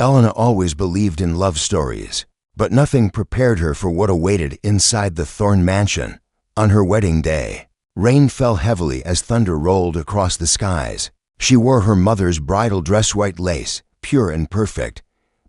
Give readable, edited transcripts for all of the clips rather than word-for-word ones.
Elena always believed in love stories, but nothing prepared her for what awaited inside the Thorne mansion. On her wedding day, rain fell heavily as thunder rolled across the skies. She wore her mother's bridal dress, white lace, pure and perfect,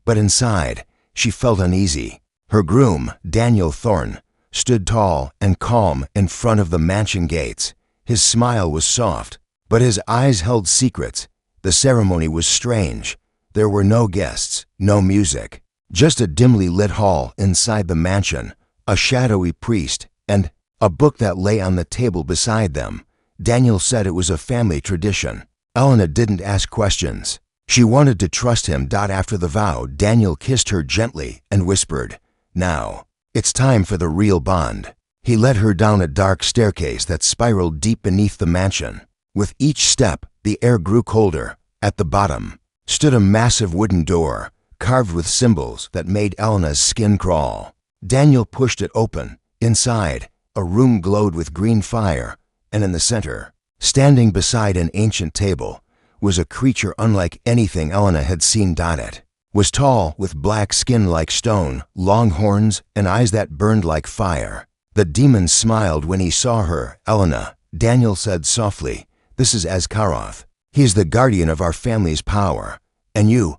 but inside, she felt uneasy. Her groom, Daniel Thorne, stood tall and calm in front of the mansion gates. His smile was soft, but his eyes held secrets. The ceremony was strange. There were no guests, no music, just a dimly lit hall inside the mansion, a shadowy priest, and a book that lay on the table beside them. Daniel said it was a family tradition. Elena didn't ask questions. She wanted to trust him. After the vow, Daniel kissed her gently and whispered, "Now, it's time for the real bond." He led her down a dark staircase that spiraled deep beneath the mansion. With each step, the air grew colder. At the bottom stood a massive wooden door, carved with symbols that made Elena's skin crawl. Daniel pushed it open. Inside, a room glowed with green fire, and in the center, standing beside an ancient table, was a creature unlike anything Elena had seen. It was tall, with black skin like stone, long horns, and eyes that burned like fire. The demon smiled when he saw her. "Elena," Daniel said softly, "this is Ascaroth. He is the guardian of our family's power. And you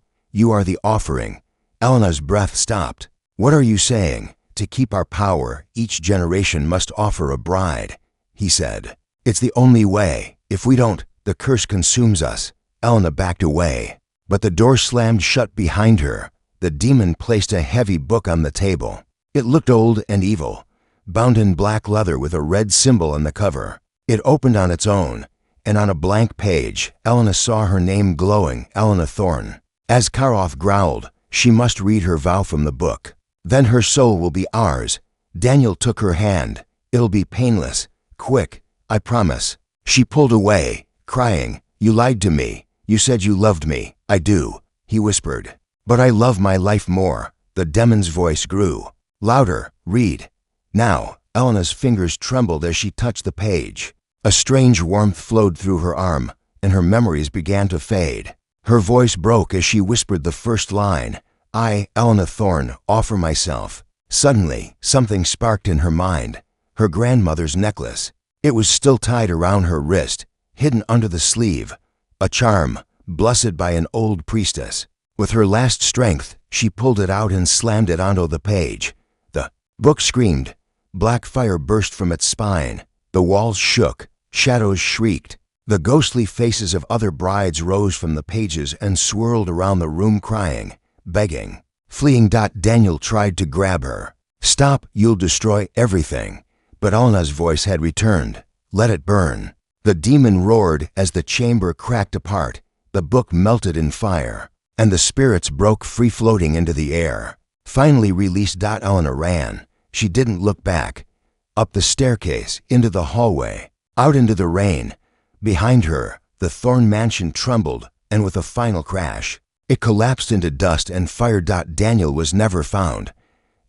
are the offering." Elena's breath stopped. "What are you saying? To keep our power, each generation must offer a bride," he said. "It's the only way. If we don't, the curse consumes us." Elena backed away, but the door slammed shut behind her. The demon placed a heavy book on the table. It looked old and evil, bound in black leather with a red symbol on the cover. It opened on its own, and on a blank page, Elena saw her name glowing, Elena Thorne. Ascaroth growled. She must read her vow from the book. "Then her soul will be ours." Daniel took her hand. "It'll be painless. Quick, I promise." She pulled away, crying, "You lied to me. You said you loved me." "I do," he whispered. "But I love my life more." The demon's voice grew louder. "Read." Now, Elena's fingers trembled as she touched the page. A strange warmth flowed through her arm, and her memories began to fade. Her voice broke as she whispered the first line, "I, Elena Thorne, offer myself." Suddenly, something sparked in her mind. Her grandmother's necklace. It was still tied around her wrist, hidden under the sleeve. A charm, blessed by an old priestess. With her last strength, she pulled it out and slammed it onto the page. The book screamed. Black fire burst from its spine. The walls shook. Shadows shrieked. The ghostly faces of other brides rose from the pages and swirled around the room, crying, begging, fleeing. Daniel tried to grab her. "Stop, you'll destroy everything." But Elena's voice had returned. "Let it burn." The demon roared as the chamber cracked apart. The book melted in fire, and the spirits broke free, floating into the air. Finally released, Elena ran. She didn't look back. Up the staircase, into the hallway, out into the rain. Behind her, the Thorne mansion trembled, and with a final crash, it collapsed into dust and fire. Daniel was never found.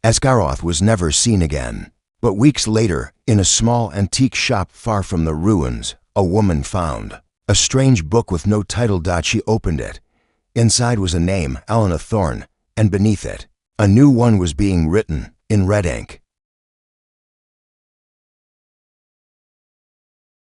Ascaroth was never seen again. But weeks later, in a small antique shop far from the ruins, a woman found a strange book with no title. She opened it. Inside was a name, Elena Thorne, and beneath it, a new one was being written in red ink.